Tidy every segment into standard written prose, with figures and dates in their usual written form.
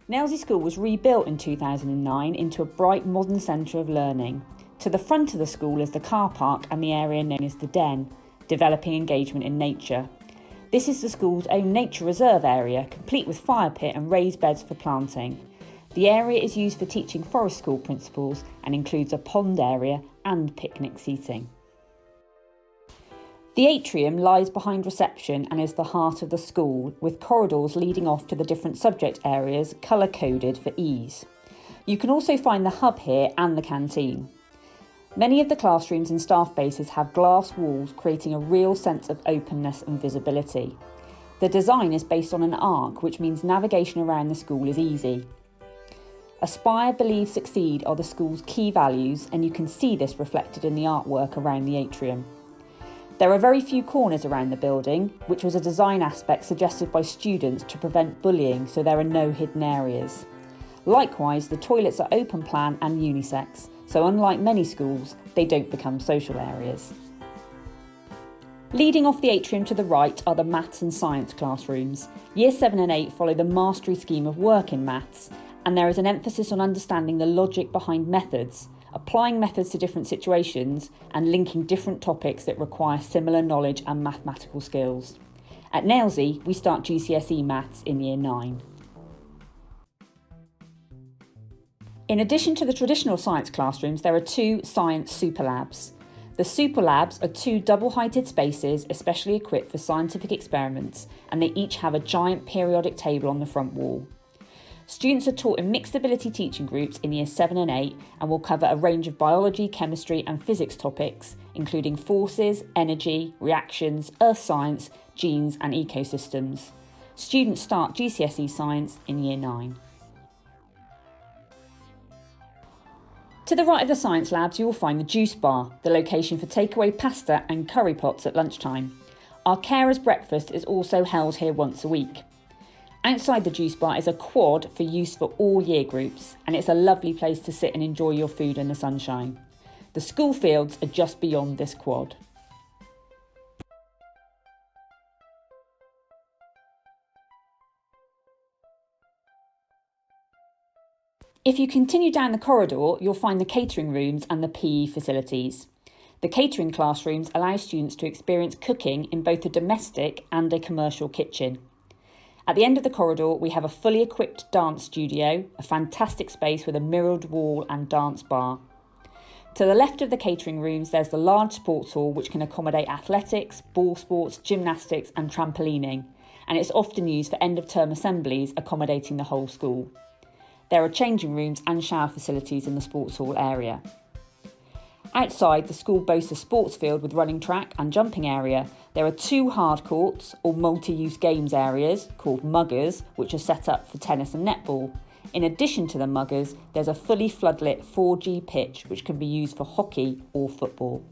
Nailsea School was rebuilt in 2009 into a bright modern centre of learning. To the front of the school is the car park and the area known as the Den, developing engagement in nature. This is the school's own nature reserve area, complete with fire pit and raised beds for planting. The area is used for teaching forest school principles and includes a pond area and picnic seating. The atrium lies behind reception and is the heart of the school, with corridors leading off to the different subject areas colour-coded for ease. You can also find the hub here and the canteen. Many of the classrooms and staff bases have glass walls, creating a real sense of openness and visibility. The design is based on an arc, which means navigation around the school is easy. Aspire, Believe, Succeed are the school's key values, and you can see this reflected in the artwork around the atrium. There are very few corners around the building, which was a design aspect suggested by students to prevent bullying, so there are no hidden areas. Likewise, the toilets are open plan and unisex, so unlike many schools, they don't become social areas. Leading off the atrium to the right are the maths and science classrooms. Year 7 and 8 follow the mastery scheme of work in maths, and there is an emphasis on understanding the logic behind methods, applying methods to different situations and linking different topics that require similar knowledge and mathematical skills. At Nailsea, we start GCSE Maths in Year 9. In addition to the traditional science classrooms, there are 2 science super labs. The super labs are 2 double-heighted spaces especially equipped for scientific experiments, and they each have a giant periodic table on the front wall. Students are taught in mixed ability teaching groups in Year 7 and 8 and will cover a range of biology, chemistry and physics topics, including forces, energy, reactions, earth science, genes and ecosystems. Students start GCSE Science in Year 9. To the right of the science labs you will find the juice bar, the location for takeaway pasta and curry pots at lunchtime. Our carers' breakfast is also held here once a week. Outside the juice bar is a quad for use for all year groups, and it's a lovely place to sit and enjoy your food in the sunshine. The school fields are just beyond this quad. If you continue down the corridor, you'll find the catering rooms and the PE facilities. The catering classrooms allow students to experience cooking in both a domestic and a commercial kitchen. At the end of the corridor, we have a fully equipped dance studio, a fantastic space with a mirrored wall and dance bar. To the left of the catering rooms, there's the large sports hall which can accommodate athletics, ball sports, gymnastics and trampolining, and it's often used for end-of-term assemblies accommodating the whole school. There are changing rooms and shower facilities in the sports hall area. Outside, the school boasts a sports field with running track and jumping area. There are 2 hard courts or multi-use games areas called muggers, which are set up for tennis and netball. In addition to the muggers, there's a fully floodlit 4G pitch which can be used for hockey or football.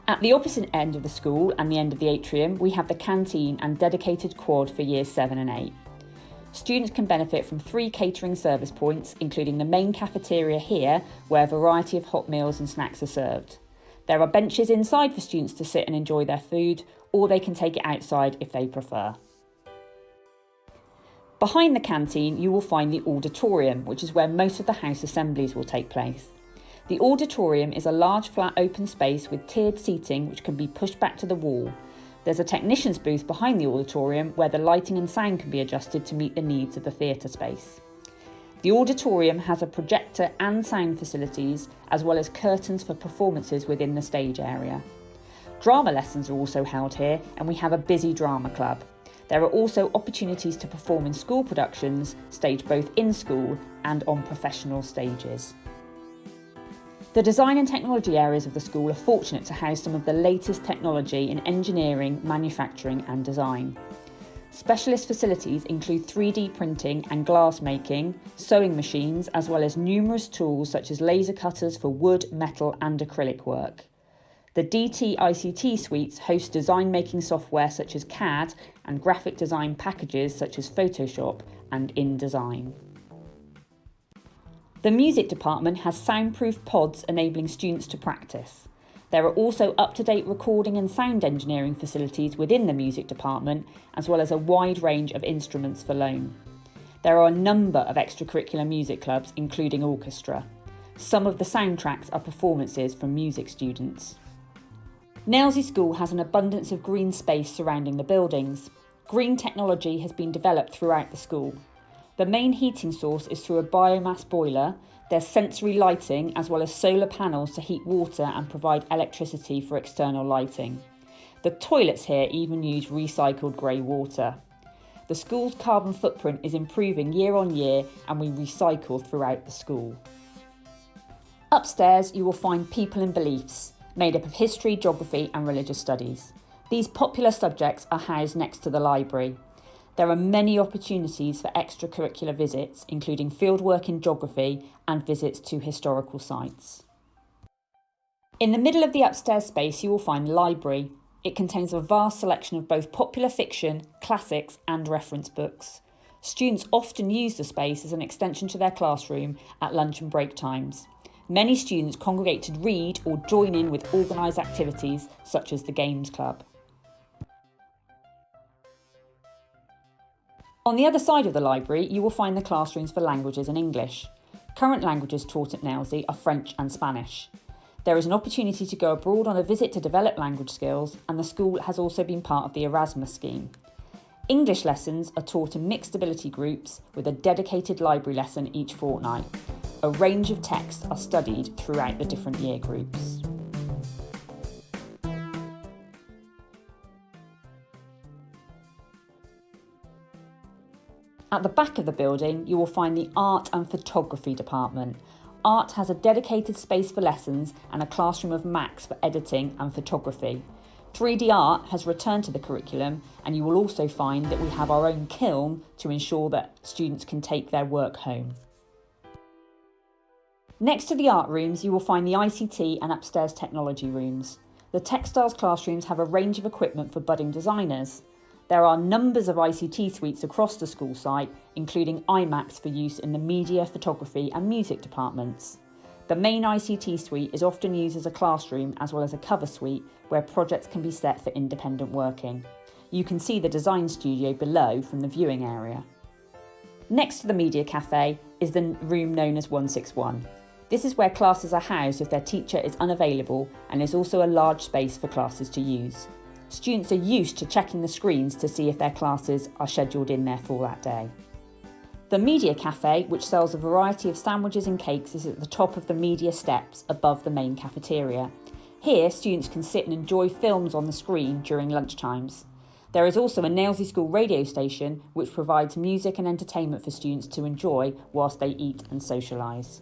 At the opposite end of the school and the end of the atrium, we have the canteen and dedicated quad for Years 7 and 8. Students can benefit from 3 catering service points, including the main cafeteria here, where a variety of hot meals and snacks are served. There are benches inside for students to sit and enjoy their food, or they can take it outside if they prefer. Behind the canteen, you will find the auditorium, which is where most of the house assemblies will take place. The auditorium is a large flat open space with tiered seating which can be pushed back to the wall. There's a technician's booth behind the auditorium where the lighting and sound can be adjusted to meet the needs of the theatre space. The auditorium has a projector and sound facilities, as well as curtains for performances within the stage area. Drama lessons are also held here, and we have a busy drama club. There are also opportunities to perform in school productions, staged both in school and on professional stages. The design and technology areas of the school are fortunate to house some of the latest technology in engineering, manufacturing and design. Specialist facilities include 3D printing and glass making, sewing machines, as well as numerous tools such as laser cutters for wood, metal and acrylic work. The DT ICT suites host design making software such as CAD and graphic design packages such as Photoshop and InDesign. The music department has soundproof pods enabling students to practice. There are also up-to-date recording and sound engineering facilities within the music department, as well as a wide range of instruments for loan. There are a number of extracurricular music clubs, including orchestra. Some of the soundtracks are performances from music students. Nailsea School has an abundance of green space surrounding the buildings. Green technology has been developed throughout the school. The main heating source is through a biomass boiler. There's sensory lighting as well as solar panels to heat water and provide electricity for external lighting. The toilets here even use recycled grey water. The school's carbon footprint is improving year on year and we recycle throughout the school. Upstairs you will find People and Beliefs, made up of history, geography and religious studies. These popular subjects are housed next to the library. There are many opportunities for extracurricular visits, including fieldwork in geography and visits to historical sites. In the middle of the upstairs space you will find the library. It contains a vast selection of both popular fiction, classics and reference books. Students often use the space as an extension to their classroom at lunch and break times. Many students congregate to read or join in with organised activities such as the Games Club. On the other side of the library, you will find the classrooms for languages and English. Current languages taught at Nailsea are French and Spanish. There is an opportunity to go abroad on a visit to develop language skills, and the school has also been part of the Erasmus scheme. English lessons are taught in mixed ability groups with a dedicated library lesson each fortnight. A range of texts are studied throughout the different year groups. At the back of the building, you will find the Art and Photography department. Art has a dedicated space for lessons and a classroom of Macs for editing and photography. 3D art has returned to the curriculum, and you will also find that we have our own kiln to ensure that students can take their work home. Next to the art rooms, you will find the ICT and upstairs technology rooms. The textiles classrooms have a range of equipment for budding designers. There are numbers of ICT suites across the school site, including iMacs for use in the media, photography and music departments. The main ICT suite is often used as a classroom as well as a cover suite where projects can be set for independent working. You can see the design studio below from the viewing area. Next to the media cafe is the room known as 161. This is where classes are housed if their teacher is unavailable, and is also a large space for classes to use. Students are used to checking the screens to see if their classes are scheduled in there for that day. The Media Cafe, which sells a variety of sandwiches and cakes, is at the top of the media steps above the main cafeteria. Here, students can sit and enjoy films on the screen during lunchtimes. There is also a Nailsea School radio station which provides music and entertainment for students to enjoy whilst they eat and socialise.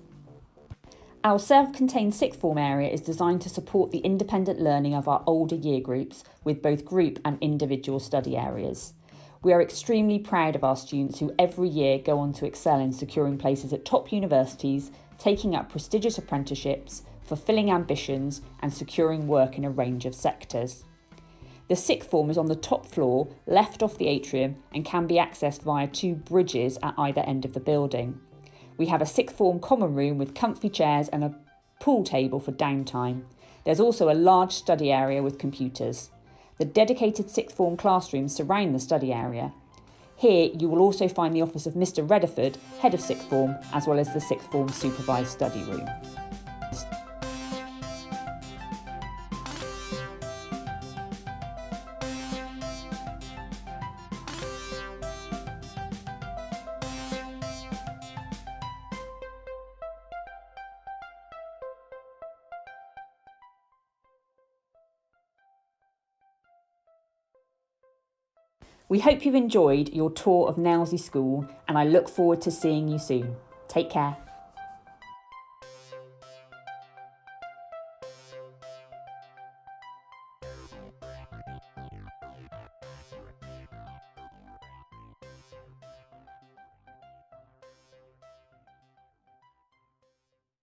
Our self-contained sixth form area is designed to support the independent learning of our older year groups with both group and individual study areas. We are extremely proud of our students who every year go on to excel in securing places at top universities, taking up prestigious apprenticeships, fulfilling ambitions and securing work in a range of sectors. The sixth form is on the top floor, left off the atrium, and can be accessed via 2 bridges at either end of the building. We have a sixth form common room with comfy chairs and a pool table for downtime. There's also a large study area with computers. The dedicated sixth form classrooms surround the study area. Here you will also find the office of Mr Redderford, head of sixth form, as well as the sixth form supervised study room. We hope you've enjoyed your tour of Nailsea School, and I look forward to seeing you soon. Take care.